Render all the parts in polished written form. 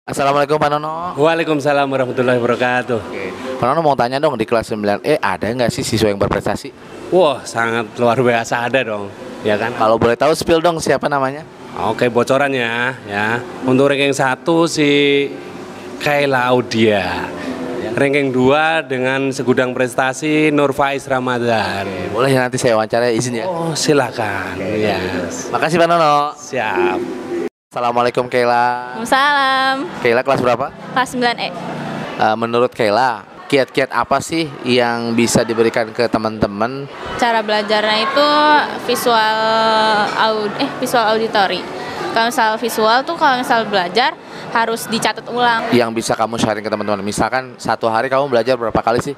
Assalamualaikum Pak Nono. Waalaikumsalam warahmatullahi wabarakatuh. Oke. Pak Nono mau tanya dong, di kelas 9E ada nggak sih siswa yang berprestasi? Wah, sangat luar biasa ada dong, ya kan? Kalau boleh tahu spill dong siapa namanya? Oke, bocorannya ya. Untuk ranking 1 si Kayla Audia. Ranking 2 dengan segudang prestasi Nur Faiz Ramadan. Boleh nanti saya wawancara, izin ya. Oh, silakan. Yes. Makasih Pak Nono. Siap. Assalamualaikum Kayla. Waalaikumsalam. Kayla kelas berapa? Kelas 9E. Menurut Kayla, kiat-kiat apa sih yang bisa diberikan ke teman-teman? Cara belajarnya itu visual auditori. Kalau misal visual tuh kalau misal belajar harus dicatat ulang. Yang bisa kamu sharing ke teman-teman. Misalkan satu hari kamu belajar berapa kali sih?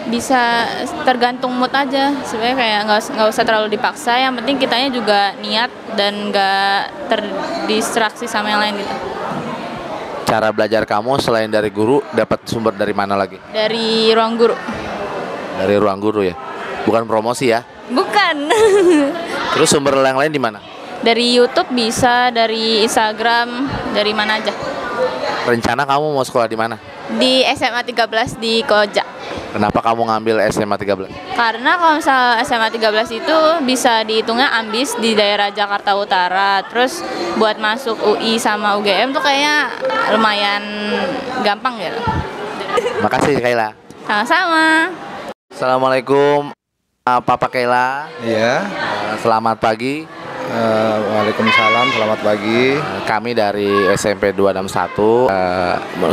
Bisa tergantung mood aja. Sebenarnya kayak nggak usah terlalu dipaksa. Yang penting kitanya juga niat dan nggak terdistraksi sama yang lain gitu. Cara belajar kamu selain dari guru, dapat sumber dari mana lagi? Dari ruang guru. Dari ruang guru ya? Bukan promosi ya? Bukan. Terus sumber yang lain di mana? Dari YouTube bisa, dari Instagram, dari mana aja. Rencana kamu mau sekolah di mana? Di SMA 13 di Koja. Kenapa kamu ngambil SMA 13? Karena kalau misal SMA 13 itu bisa dihitungnya ambis di daerah Jakarta Utara. Terus buat masuk UI sama UGM tuh kayaknya lumayan gampang gitu. Makasih Kayla. Sama-sama. Assalamualaikum Papa Kayla. Iya. Selamat pagi. Waalaikumsalam, selamat pagi. Kami dari SMP 261,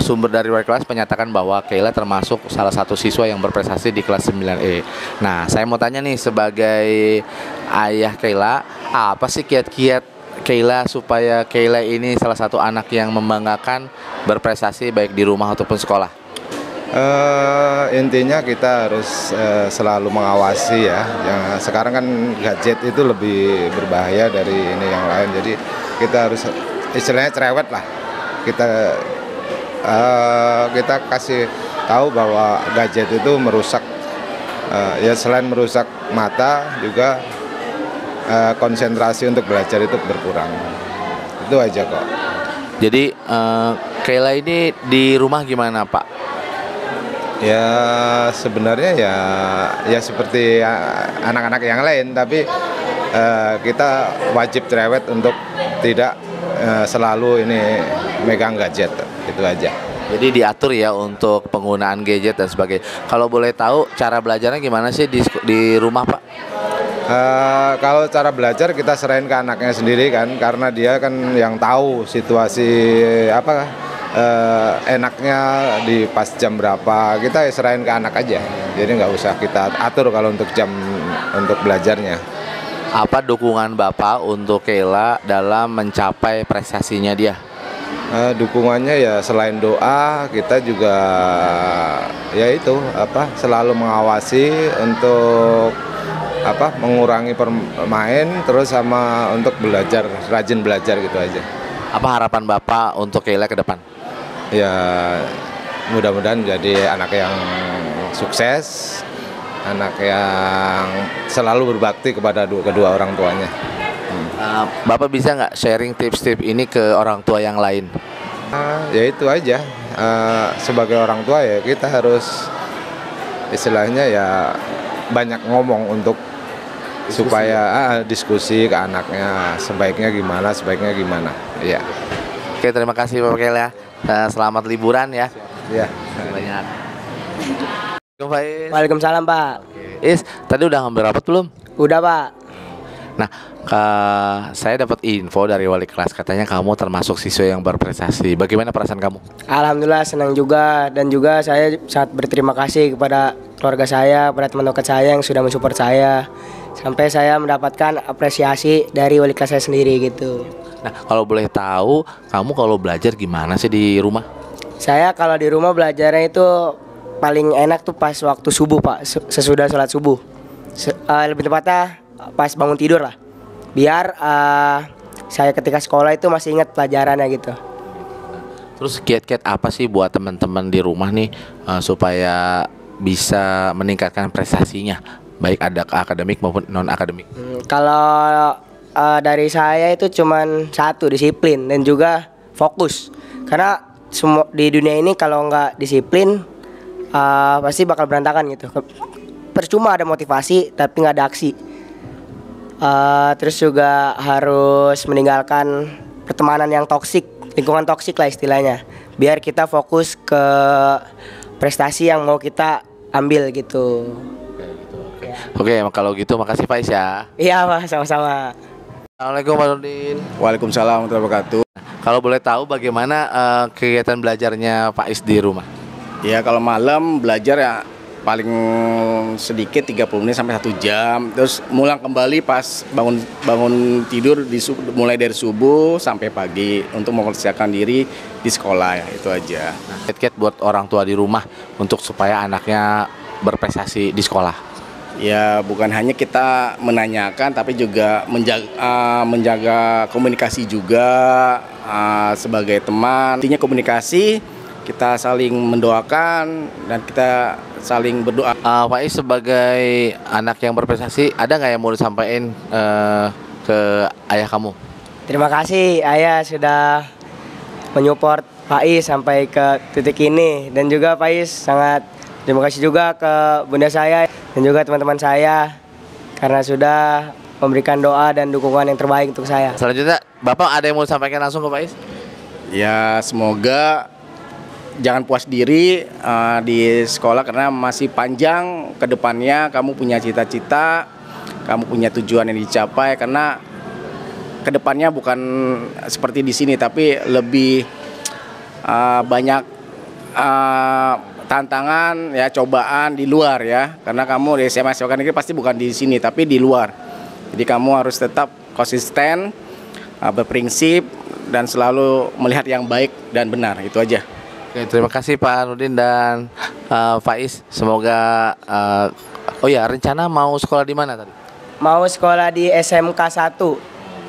sumber dari wali kelas menyatakan bahwa Kayla termasuk salah satu siswa yang berprestasi di kelas 9E. Nah, saya mau tanya nih, sebagai ayah Kayla, apa sih kiat-kiat Kayla supaya Kayla ini salah satu anak yang membanggakan, berprestasi baik di rumah ataupun sekolah? Intinya kita harus selalu mengawasi ya. Yang sekarang kan gadget itu lebih berbahaya dari ini yang lain. Jadi kita harus istilahnya cerewet lah. Kita kasih tahu bahwa gadget itu merusak, ya selain merusak mata juga konsentrasi untuk belajar itu berkurang. Itu aja kok. Jadi Kayla ini di rumah gimana Pak? Ya sebenarnya ya seperti anak-anak yang lain, tapi kita wajib cerewet untuk tidak selalu ini megang gadget, itu aja. Jadi diatur ya untuk penggunaan gadget dan sebagainya. Kalau boleh tahu cara belajarnya gimana sih di rumah Pak? Kalau cara belajar kita serahin ke anaknya sendiri kan, karena dia kan yang tahu situasi enaknya di pas jam berapa, kita serahin ke anak aja. Jadi nggak usah kita atur kalau untuk jam untuk belajarnya. Apa dukungan Bapak untuk Kayla dalam mencapai prestasinya dia? Dukungannya ya selain doa, kita juga ya itu selalu mengawasi untuk mengurangi permain, terus sama untuk belajar, rajin belajar gitu aja. Apa harapan Bapak untuk Kayla ke depan? Ya mudah-mudahan jadi anak yang sukses, anak yang selalu berbakti kepada kedua orang tuanya. Bapak bisa nggak sharing tips-tips ini ke orang tua yang lain? Ya itu aja, sebagai orang tua ya kita harus istilahnya ya banyak ngomong untuk supaya diskusi ke anaknya, sebaiknya gimana. Iya. Oke, terima kasih Bapak Kayla. Selamat liburan ya. Iya. Banyak. Waalaikumsalam Pak. Tadi udah ngambil rapat belum? Udah Pak. Nah, saya dapat info dari wali kelas, katanya kamu termasuk siswa yang berprestasi. Bagaimana perasaan kamu? Alhamdulillah senang juga, dan juga saya sangat berterima kasih kepada keluarga saya, kepada teman dekat saya yang sudah mensupport saya sampai saya mendapatkan apresiasi dari wali kelas saya sendiri gitu. Nah, kalau boleh tahu, kamu kalau belajar gimana sih di rumah? Saya kalau di rumah belajarnya itu paling enak tuh pas waktu subuh Pak, sesudah sholat subuh. Lebih tepatnya pas bangun tidur lah. Biar saya ketika sekolah itu masih ingat pelajarannya gitu. Terus kiat-kiat apa sih buat teman-teman di rumah nih supaya bisa meningkatkan prestasinya, baik ada akademik maupun non akademik? Kalau dari saya itu cuman satu, disiplin dan juga fokus. Karena semua di dunia ini kalau nggak disiplin pasti bakal berantakan gitu. Percuma ada motivasi tapi nggak ada aksi. Terus juga harus meninggalkan pertemanan yang toksik, lingkungan toksik lah istilahnya, biar kita fokus ke prestasi yang mau kita ambil gitu. Oke, kalau gitu makasih Faiz ya. Iya Pak, sama-sama. Assalamualaikum Pak Nurdin. Waalaikumsalam warahmatullahi wabarakatuh. Kalau boleh tahu bagaimana kegiatan belajarnya Faiz di rumah? Ya kalau malam belajar ya paling sedikit 30 menit sampai 1 jam. Terus mulang kembali pas bangun tidur mulai dari subuh sampai pagi untuk mempersiapkan diri di sekolah ya, itu aja. Kiat-kiat buat orang tua di rumah untuk supaya anaknya berprestasi di sekolah. Ya bukan hanya kita menanyakan tapi juga menjaga komunikasi juga sebagai teman. Intinya komunikasi, kita saling mendoakan dan kita saling berdoa. Faiz sebagai anak yang berprestasi, ada nggak yang mau disampaikan ke ayah kamu? Terima kasih ayah sudah menyupport Faiz sampai ke titik ini, dan juga Faiz sangat terima kasih juga ke bunda saya dan juga teman-teman saya karena sudah memberikan doa dan dukungan yang terbaik untuk saya. Selanjutnya, Bapak ada yang mau disampaikan langsung ke Faiz? Ya semoga jangan puas diri di sekolah karena masih panjang ke depannya. Kamu punya cita-cita, kamu punya tujuan yang dicapai, karena ke depannya bukan seperti di sini tapi lebih banyak tantangan ya, cobaan di luar ya. Karena kamu di SMA SMK Negeri pasti bukan di sini tapi di luar. Jadi kamu harus tetap konsisten, berprinsip dan selalu melihat yang baik dan benar. Itu aja. Oke, terima kasih Pak Nurdin dan Faiz. Semoga oh ya, rencana mau sekolah di mana tadi? Mau sekolah di SMK 1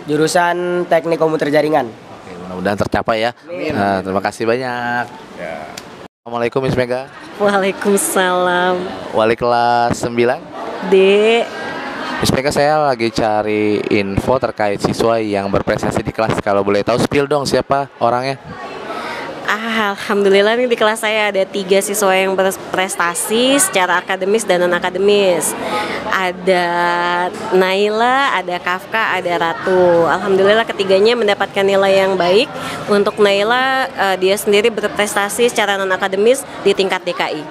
jurusan Teknik Komputer Jaringan. Oke, mudah-mudahan tercapai ya. Terima kasih banyak. Ya. Assalamualaikum Miss Mega. Waalaikumsalam. Wali kelas 9. Dek, Miss Mega, saya lagi cari info terkait siswa yang berprestasi di kelas. Kalau boleh tahu, spill dong siapa orangnya? alhamdulillah nih di kelas saya ada 3 siswa yang berprestasi secara akademis dan non-akademis. Ada Naila, ada Kafka, ada Ratu. Alhamdulillah ketiganya mendapatkan nilai yang baik. Untuk Naila, dia sendiri berprestasi secara non-akademis di tingkat DKI.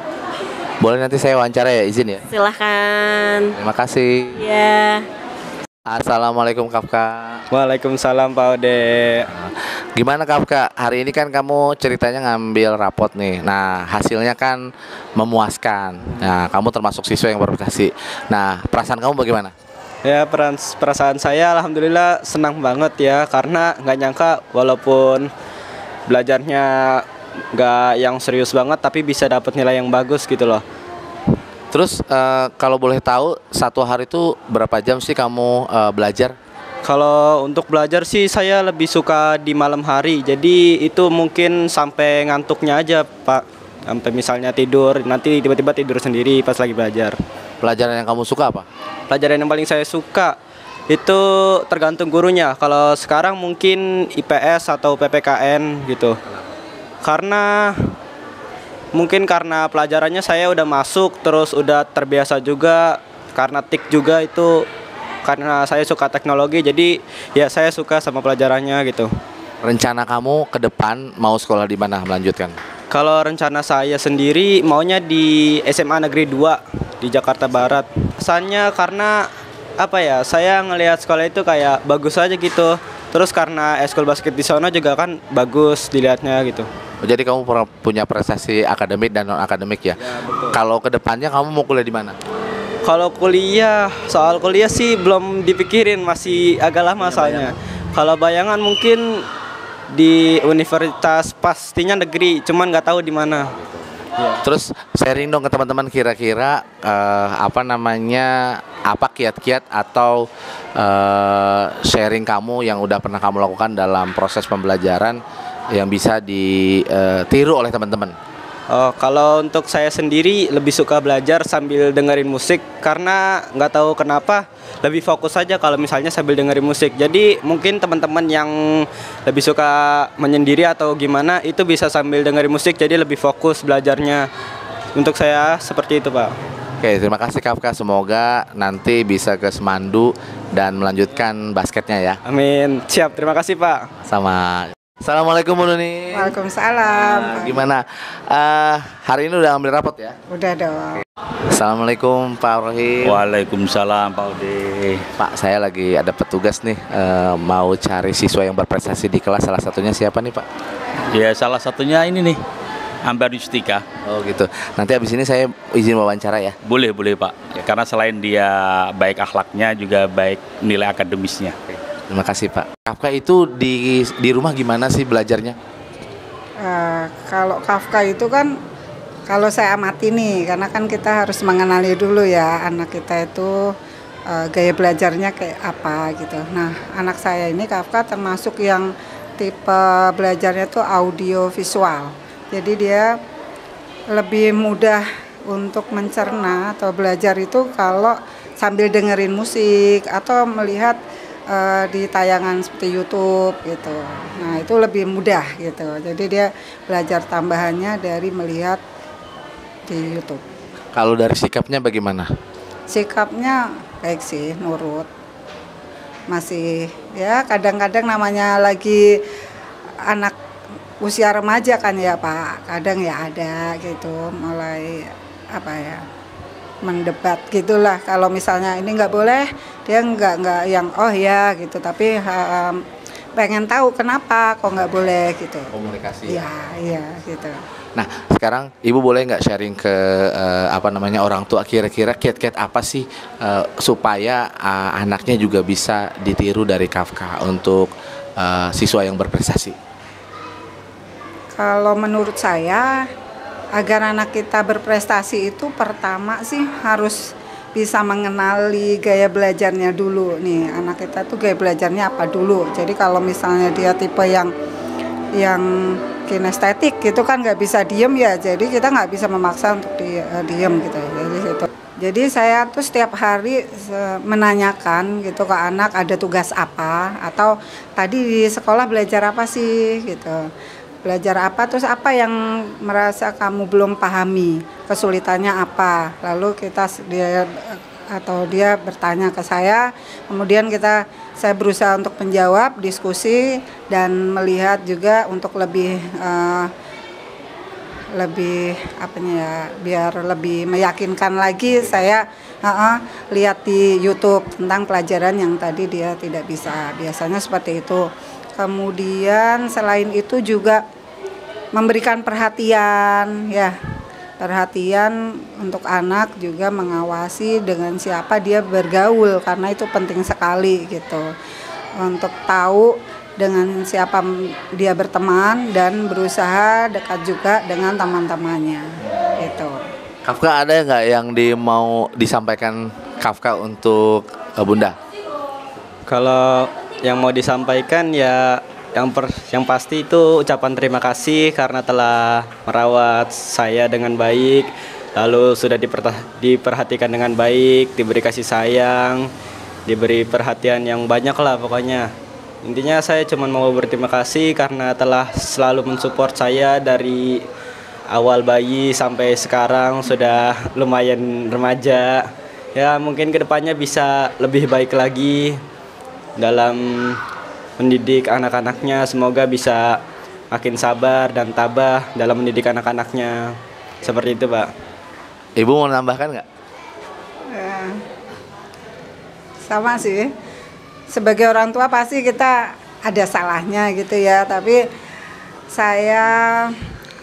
Boleh nanti saya wawancara ya, izin ya? Silahkan. Terima kasih. Ya. Assalamualaikum Kafka. Waalaikumsalam Pak Ode. Gimana Kafka? Hari ini kan kamu ceritanya ngambil rapot nih. Nah, hasilnya kan memuaskan. Nah, kamu termasuk siswa yang berprestasi. Nah, perasaan kamu bagaimana? Ya, perasaan saya alhamdulillah senang banget ya, karena nggak nyangka walaupun belajarnya nggak yang serius banget tapi bisa dapat nilai yang bagus gitu loh. Terus kalau boleh tahu, satu hari itu berapa jam sih kamu belajar? Kalau untuk belajar sih saya lebih suka di malam hari. Jadi itu mungkin sampai ngantuknya aja Pak. Sampai misalnya tidur, nanti tiba-tiba tidur sendiri pas lagi belajar. Pelajaran yang kamu suka apa? Pelajaran yang paling saya suka itu tergantung gurunya. Kalau sekarang mungkin IPS atau PPKN gitu. Karena mungkin karena pelajarannya saya udah masuk, terus udah terbiasa juga, karena TIK juga itu, karena saya suka teknologi, jadi ya saya suka sama pelajarannya gitu. Rencana kamu ke depan mau sekolah di mana melanjutkan? Kalau rencana saya sendiri maunya di SMA Negeri 2 di Jakarta Barat. Kesannya karena apa ya, saya ngelihat sekolah itu kayak bagus aja gitu. Terus karena eskul basket di sana juga kan bagus dilihatnya gitu. Jadi kamu punya prestasi akademik dan non akademik ya? Ya, betul. Kalau ke depannya kamu mau kuliah di mana? Kalau kuliah, soal kuliah sih belum dipikirin, masih agak lama soalnya. Kalau bayangan mungkin di universitas pastinya negeri, cuman nggak tahu di mana. Ya. Terus sharing dong ke teman-teman kira-kira apa kiat-kiat atau sharing kamu yang udah pernah kamu lakukan dalam proses pembelajaran yang bisa ditiru oleh teman-teman. Kalau untuk saya sendiri lebih suka belajar sambil dengerin musik, karena nggak tahu kenapa lebih fokus saja kalau misalnya sambil dengerin musik. Jadi mungkin teman-teman yang lebih suka menyendiri atau gimana itu bisa sambil dengerin musik jadi lebih fokus belajarnya. Untuk saya seperti itu, Pak. Oke, terima kasih Kafka. Semoga nanti bisa ke Semandu dan melanjutkan basketnya ya. Amin. Siap, terima kasih, Pak. Sama. Assalamualaikum Bu Nuni. Waalaikumsalam. Gimana? Hari ini udah ambil rapot ya? Udah dong. Assalamualaikum Pak Rohim. Waalaikumsalam Pak Udi. Pak, saya lagi ada petugas nih, mau cari siswa yang berprestasi di kelas. Salah satunya siapa nih Pak? Ya salah satunya ini nih, Ambar Yustika. Oh gitu. Nanti habis ini saya izin wawancara ya? Boleh Pak. Ya, karena selain dia baik akhlaknya juga baik nilai akademisnya. Terima kasih Pak. Kafka itu di rumah gimana sih belajarnya? Kalau Kafka itu kan, kalau saya amati nih, karena kan kita harus mengenali dulu ya anak kita itu gaya belajarnya kayak apa gitu. Nah, anak saya ini Kafka termasuk yang tipe belajarnya tuh audio visual. Jadi dia lebih mudah untuk mencerna atau belajar itu kalau sambil dengerin musik atau melihat di tayangan seperti YouTube gitu. Nah, itu lebih mudah gitu. Jadi dia belajar tambahannya dari melihat di YouTube. Kalau dari sikapnya bagaimana? Sikapnya baik sih, nurut. Masih ya kadang-kadang namanya lagi anak usia remaja kan ya Pak. Kadang ya ada gitu mulai apa ya, mendebat gitulah. Kalau misalnya ini nggak boleh, dia nggak yang oh ya gitu, tapi pengen tahu kenapa kok nggak boleh gitu. Komunikasi. Iya gitu. Nah, sekarang Ibu boleh nggak sharing ke orang tua, kira-kira kiat-kiat apa sih supaya anaknya juga bisa ditiru dari Kafka untuk siswa yang berprestasi? Kalau menurut saya, agar anak kita berprestasi itu pertama sih harus bisa mengenali gaya belajarnya dulu nih. Anak kita tuh gaya belajarnya apa dulu. Jadi kalau misalnya dia tipe yang kinestetik gitu kan nggak bisa diem ya. Jadi kita nggak bisa memaksa untuk diem gitu. Jadi saya tuh setiap hari menanyakan gitu ke anak ada tugas apa atau tadi di sekolah belajar apa sih gitu. Belajar apa, terus apa yang merasa kamu belum pahami, kesulitannya apa, lalu dia bertanya ke saya, kemudian saya berusaha untuk menjawab, diskusi dan melihat juga untuk lebih biar lebih meyakinkan lagi saya lihat di YouTube tentang pelajaran yang tadi dia tidak bisa, biasanya seperti itu. Kemudian selain itu juga memberikan perhatian untuk anak, juga mengawasi dengan siapa dia bergaul karena itu penting sekali gitu. Untuk tahu dengan siapa dia berteman dan berusaha dekat juga dengan teman-temannya gitu. Kafka ada nggak yang mau disampaikan Kafka untuk Bunda? Kalau yang mau disampaikan ya yang pasti itu ucapan terima kasih karena telah merawat saya dengan baik, lalu sudah diperhatikan dengan baik, diberi kasih sayang, diberi perhatian yang banyak lah pokoknya. Intinya saya cuma mau berterima kasih karena telah selalu mensupport saya dari awal bayi sampai sekarang sudah lumayan remaja. Ya mungkin kedepannya bisa lebih baik lagi dalam mendidik anak-anaknya, semoga bisa makin sabar dan tabah dalam mendidik anak-anaknya. Seperti itu Pak. Ibu mau menambahkan nggak? Sama sih, sebagai orang tua pasti kita ada salahnya gitu ya, tapi saya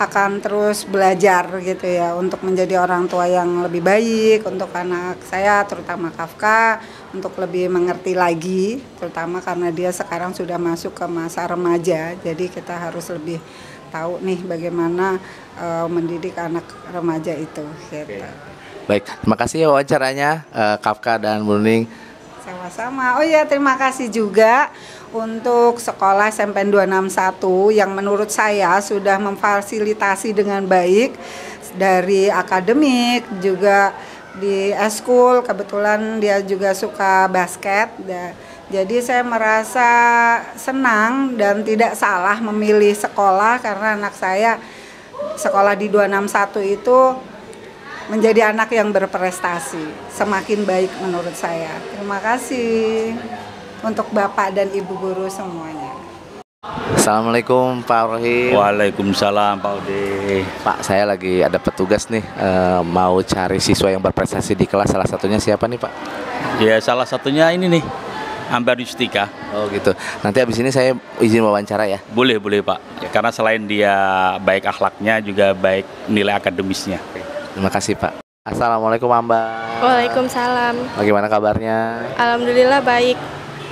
akan terus belajar gitu ya untuk menjadi orang tua yang lebih baik untuk anak saya, terutama Kafka, untuk lebih mengerti lagi, terutama karena dia sekarang sudah masuk ke masa remaja, jadi kita harus lebih tahu nih bagaimana mendidik anak remaja itu gitu. Baik, terima kasih ya wawancaranya Kafka dan Bu Nuning. Sama-sama. Oh ya, terima kasih juga untuk sekolah SMP 261 yang menurut saya sudah memfasilitasi dengan baik dari akademik juga di eskul, kebetulan dia juga suka basket. Jadi saya merasa senang dan tidak salah memilih sekolah karena anak saya sekolah di 261 itu menjadi anak yang berprestasi, semakin baik menurut saya. Terima kasih untuk Bapak dan Ibu guru semuanya. Assalamualaikum Pak Rohim. Waalaikumsalam Pak Ode. Pak, saya lagi ada petugas nih, mau cari siswa yang berprestasi di kelas. Salah satunya siapa nih Pak? Ya salah satunya ini nih, Ambar Yustika. Oh gitu. Nanti habis ini saya izin wawancara ya? Boleh Pak. Ya, karena selain dia baik akhlaknya juga baik nilai akademisnya. Terima kasih Pak. Assalamualaikum Ambar. Waalaikumsalam. Bagaimana kabarnya? Alhamdulillah baik.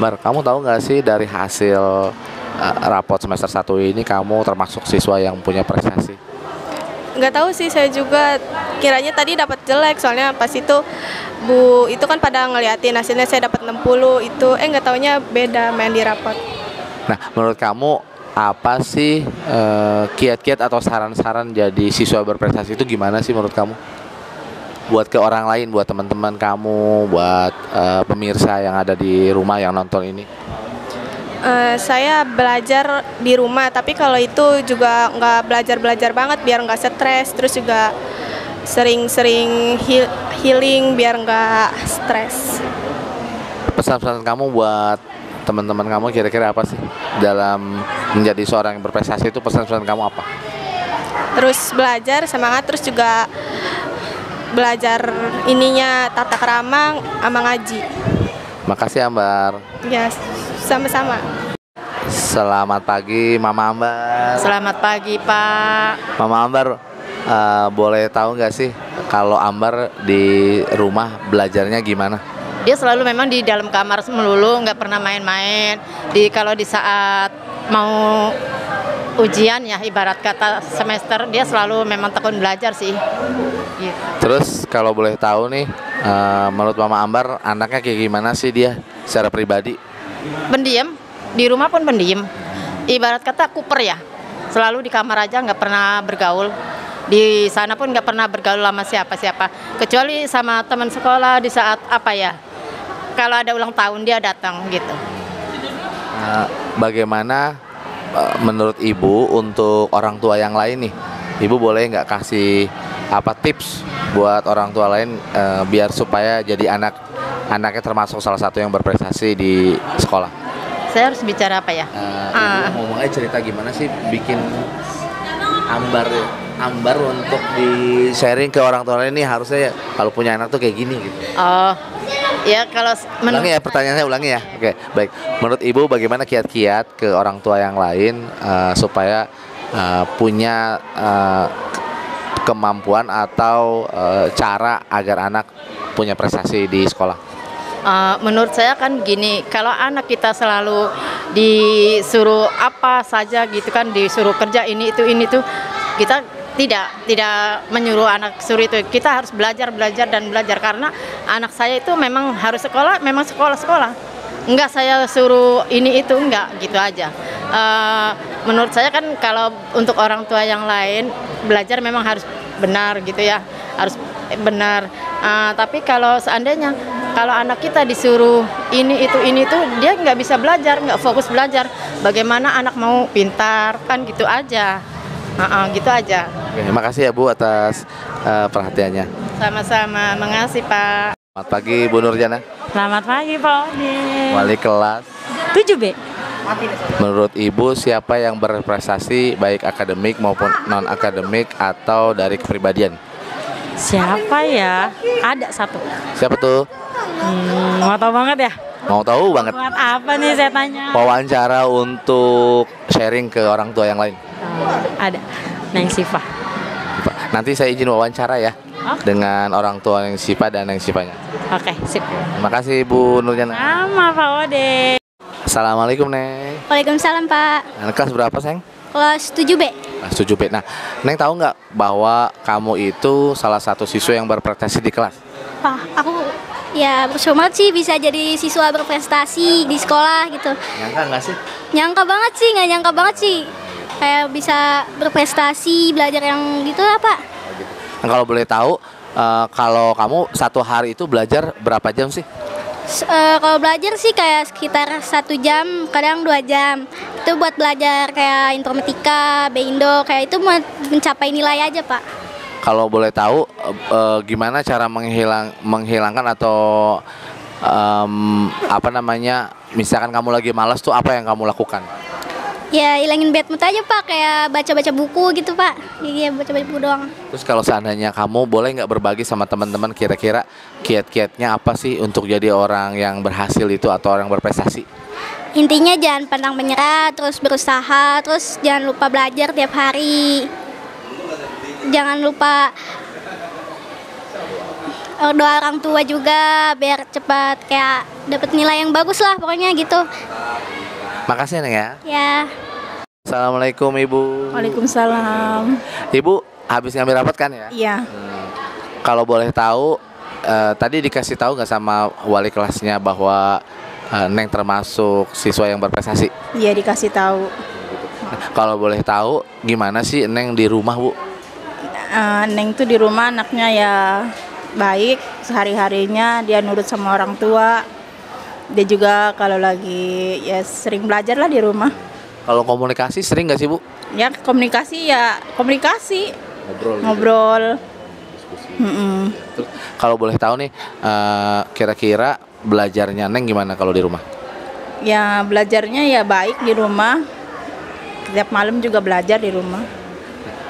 Bar, kamu tahu nggak sih dari hasil rapot semester 1 ini kamu termasuk siswa yang punya prestasi? Nggak tahu sih, saya juga kiranya tadi dapat jelek, soalnya pas itu Bu itu kan pada ngeliatin hasilnya saya dapat 60 itu, nggak taunya beda main di rapot. Nah, menurut kamu apa sih kiat-kiat atau saran-saran jadi siswa berprestasi itu gimana sih menurut kamu? Buat ke orang lain, buat teman-teman kamu, buat pemirsa yang ada di rumah yang nonton ini. Saya belajar di rumah, tapi kalau itu juga nggak belajar banget biar nggak stres, terus juga sering-sering healing biar nggak stres. Pesan-pesan kamu buat teman-teman kamu kira-kira apa sih dalam menjadi seorang yang berprestasi itu, pesan-pesan kamu apa? Terus belajar semangat, terus juga belajar ininya tata krama sama ngaji. Makasih Ambar. Ya, sama-sama. Selamat pagi Mama Ambar. Selamat pagi Pak. Mama Ambar, boleh tahu nggak sih kalau Ambar di rumah belajarnya gimana? Dia selalu memang di dalam kamar melulu, nggak pernah main-main. Kalau di saat mau ujian ya, ibarat kata semester, dia selalu memang tekun belajar sih. Gitu. Terus kalau boleh tahu nih, menurut Mama Ambar anaknya kayak gimana sih dia secara pribadi? Pendiam, di rumah pun pendiam. Ibarat kata kuper ya, selalu di kamar aja, nggak pernah bergaul. Di sana pun nggak pernah bergaul sama siapa-siapa, kecuali sama teman sekolah di saat apa ya, kalau ada ulang tahun dia datang gitu. Bagaimana menurut Ibu untuk orang tua yang lain nih? Ibu boleh nggak kasih tips buat orang tua lain biar supaya jadi anaknya termasuk salah satu yang berprestasi di sekolah? Saya harus bicara apa ya? Ibu ngomong aja, cerita gimana sih bikin Ambar untuk di sharing ke orang tua lain nih, harusnya kalau punya anak tuh kayak gini gitu. Oh, ya kalau ulangi ya pertanyaannya, ulangi ya. Oke, baik. Menurut Ibu bagaimana kiat-kiat ke orang tua yang lain supaya punya kemampuan atau cara agar anak punya prestasi di sekolah? Menurut saya kan gini, kalau anak kita selalu disuruh apa saja gitu kan, disuruh kerja ini itu, kita tidak menyuruh anak suruh itu. Kita harus belajar dan belajar, karena anak saya itu memang harus sekolah, memang sekolah. Enggak saya suruh ini itu, enggak gitu aja. Menurut saya kan kalau untuk orang tua yang lain belajar memang harus benar gitu ya, harus benar. Tapi kalau seandainya kalau anak kita disuruh ini itu, dia nggak bisa belajar, nggak fokus belajar. Bagaimana anak mau pintar kan gitu aja. Gitu aja. Oke, makasih ya Bu atas perhatiannya. Sama-sama, makasih Pak. Selamat pagi Bu Nurjana. Selamat pagi Pak Ode. Wali kelas 7B. Menurut Ibu siapa yang berprestasi baik akademik maupun non akademik atau dari kepribadian? Siapa ya? Ada satu. Siapa tuh? Mau tahu banget ya? Mau tahu banget. Buat apa nih saya tanya? Wawancara untuk sharing ke orang tua yang lain. Ada. Neng Siva. Nanti saya izin wawancara ya. Dengan orang tua Neng Siva dan Neng Sivanya. Oke, sip. Terima kasih Bu Nurjana. Sama Pak Ode. Assalamualaikum Neng. Waalaikumsalam Pak. Anak kelas berapa Sayang? Kelas 7B. Kelas 7B. Nah, Neng tahu nggak bahwa kamu itu salah satu siswa yang berprestasi di kelas? Pak, aku ya bersyukur sih bisa jadi siswa berprestasi di sekolah gitu. Nyangka nggak sih? Nggak nyangka banget sih. Kayak bisa berprestasi, belajar yang gitu lah Pak. Nah, kalau boleh tahu, kalau kamu satu hari itu belajar berapa jam sih? Kalau belajar sih kayak sekitar 1 jam, kadang 2 jam. Itu buat belajar kayak informatika, Bindo, kayak itu mencapai nilai aja, Pak. Kalau boleh tahu gimana cara menghilangkan atau apa namanya, misalkan kamu lagi malas tuh apa yang kamu lakukan? Ya hilangin bad mood aja, Pak, kayak baca-baca buku gitu, Pak. Iya, baca-baca buku doang. Terus kalau seandainya kamu boleh nggak berbagi sama teman-teman kira-kira kiat-kiatnya apa sih untuk jadi orang yang berhasil itu atau orang berprestasi? Intinya jangan pantang menyerah, terus berusaha, terus jangan lupa belajar tiap hari. Jangan lupa doa orang tua juga biar cepat kayak dapat nilai yang bagus lah pokoknya gitu. Makasih Neng ya. Ya. Assalamualaikum Ibu. Waalaikumsalam. Ibu habis ngambil rapat kan ya? Iya. Kalau boleh tahu tadi dikasih tahu nggak sama wali kelasnya bahwa Neng termasuk siswa yang berprestasi? Iya, dikasih tahu. Kalau boleh tahu gimana sih Neng di rumah, Bu? Neng tuh di rumah anaknya ya baik, sehari-harinya dia nurut sama orang tua. Dia juga kalau lagi ya sering belajar lah di rumah. Kalau komunikasi sering nggak sih, Bu? Ya komunikasi ngobrol. Terus, kalau boleh tahu nih kira-kira belajarnya Neng gimana kalau di rumah? Ya belajarnya ya baik di rumah. Setiap malam juga belajar di rumah.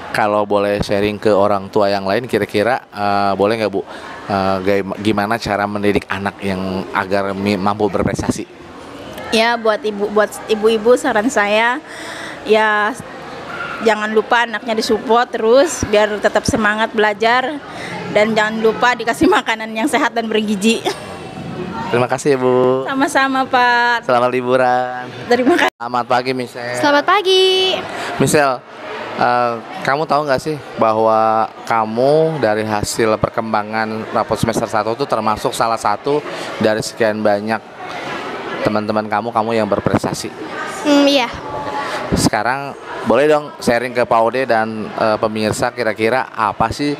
Kalau boleh sharing ke orang tua yang lain kira-kira boleh nggak Bu? Gimana cara mendidik anak yang agar mampu berprestasi? Ya buat ibu-ibu saran saya ya jangan lupa anaknya disupport terus biar tetap semangat belajar dan jangan lupa dikasih makanan yang sehat dan bergizi. Terima kasih Bu. Sama-sama Pak. Selamat liburan. Terima kasih. Selamat pagi Michelle. Selamat pagi. Michelle, kamu tahu nggak sih bahwa kamu dari hasil perkembangan rapot semester 1 itu termasuk salah satu dari sekian banyak teman-teman kamu yang berprestasi? Iya. Sekarang boleh dong sharing ke Pak Ode dan pemirsa kira-kira apa sih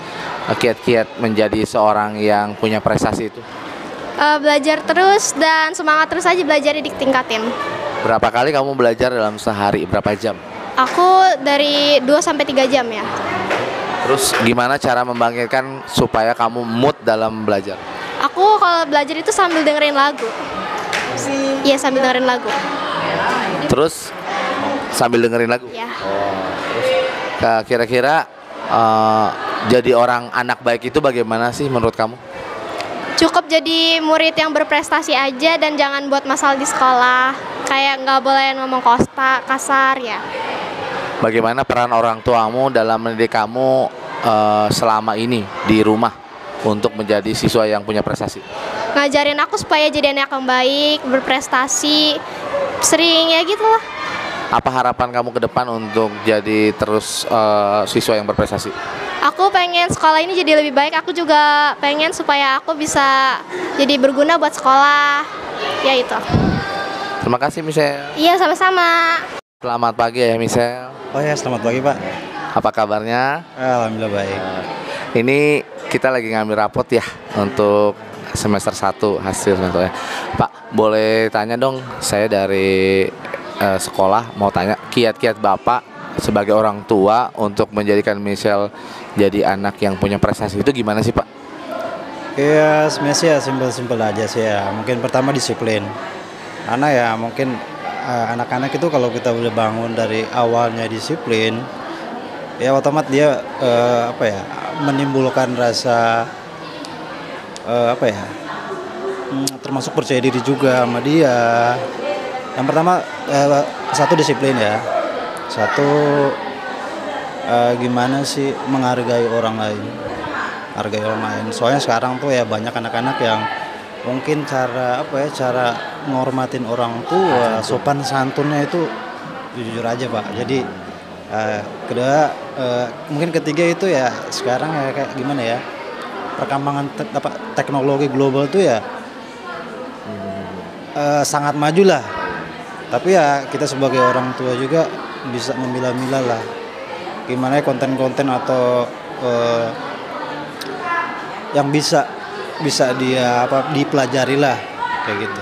kiat-kiat menjadi seorang yang punya prestasi itu? Belajar terus dan semangat terus aja belajar ditingkatin. Berapa kali kamu belajar dalam sehari? Berapa jam? Aku dari 2-3 jam ya. Terus gimana cara membangkitkan supaya kamu mood dalam belajar? Aku kalau belajar itu sambil dengerin lagu. Iya, sambil dengerin lagu. Terus sambil dengerin lagu? Ya. Kira-kira jadi orang anak baik itu bagaimana sih menurut kamu? Cukup jadi murid yang berprestasi aja dan jangan buat masalah di sekolah. Kayak nggak boleh ngomong kasar ya. Bagaimana peran orang tuamu dalam mendidik kamu selama ini di rumah untuk menjadi siswa yang punya prestasi? Ngajarin aku supaya jadi anak yang baik, berprestasi, sering ya gitu lah. Apa harapan kamu ke depan untuk jadi terus siswa yang berprestasi? Aku pengen sekolah ini jadi lebih baik. Aku juga pengen supaya aku bisa jadi berguna buat sekolah. Ya itu. Terima kasih Michelle. Iya, sama-sama. Selamat pagi ya Michelle. Oh ya, selamat pagi Pak. Apa kabarnya? Alhamdulillah baik. Ini kita lagi ngambil rapot ya untuk semester 1 hasil semesternya. Pak, boleh tanya dong, saya dari sekolah mau tanya kiat-kiat Bapak sebagai orang tua untuk menjadikan Michelle jadi anak yang punya prestasi itu gimana sih Pak? Ya sebenarnya sih ya simpel-simpel aja sih ya. Mungkin pertama disiplin. Karena ya mungkin anak-anak itu kalau kita udah bangun dari awalnya disiplin, ya otomatis dia menimbulkan rasa termasuk percaya diri juga sama dia. Yang pertama satu disiplin ya. Satu gimana sih menghargai orang lain. Hargai orang lain. Soalnya sekarang tuh ya banyak anak-anak yang mungkin cara ngormatin orang tua, sopan santunnya itu jujur aja Pak. Jadi kedua mungkin ketiga itu ya sekarang ya kayak gimana ya, perkembangan teknologi global tuh ya sangat maju lah. Tapi ya kita sebagai orang tua juga bisa memilah-milah lah gimana ya konten-konten atau yang bisa dia dipelajari lah kayak gitu.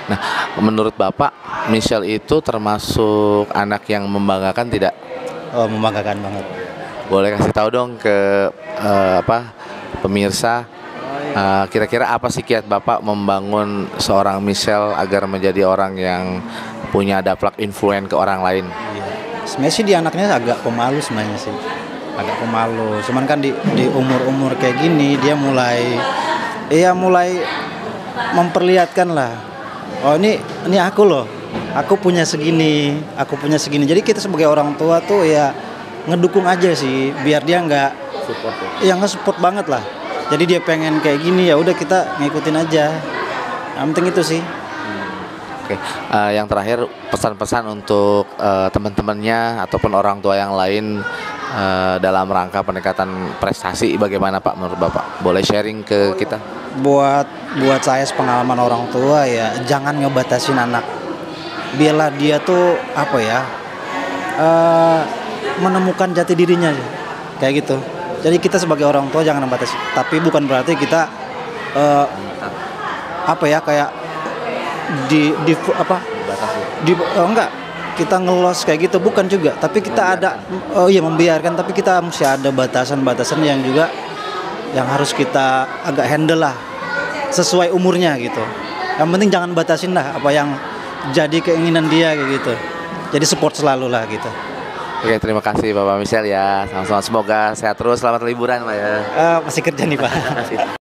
Nah, menurut Bapak, Michelle itu termasuk anak yang membanggakan tidak? Oh, membanggakan banget. Boleh kasih tahu dong ke pemirsa, kira-kira apa sih kiat Bapak membangun seorang Michelle agar menjadi orang yang punya daplak influen ke orang lain? Sebenarnya sih dia anaknya agak pemalu sebenarnya sih. Agak pemalu. Cuman kan di umur-umur kayak gini dia mulai memperlihatkan lah. Oh ini aku loh. Aku punya segini. Jadi kita sebagai orang tua tuh ya ngedukung aja sih biar dia nggak support banget lah. Jadi dia pengen kayak gini ya udah kita ngikutin aja. Yang penting itu sih. Oke, yang terakhir pesan-pesan untuk teman-temannya ataupun orang tua yang lain dalam rangka peningkatan prestasi bagaimana Pak menurut Bapak? Boleh sharing ke kita? Buat saya sepengalaman orang tua ya jangan ngebatasin anak. Biarlah dia tuh menemukan jati dirinya kayak gitu. Jadi kita sebagai orang tua jangan membatasi. Tapi bukan berarti kita enggak kita ngelos kayak gitu bukan juga. Tapi kita membiarkan. Tapi kita mesti ada batasan-batasan yang juga yang harus kita agak handle lah sesuai umurnya gitu. Yang penting jangan batasin lah apa yang jadi keinginan dia kayak gitu. Jadi support selalu lah gitu. Oke, terima kasih Bapak Michelle ya. Sama-sama, semoga sehat terus, selamat liburan Pak ya. Masih kerja nih Pak.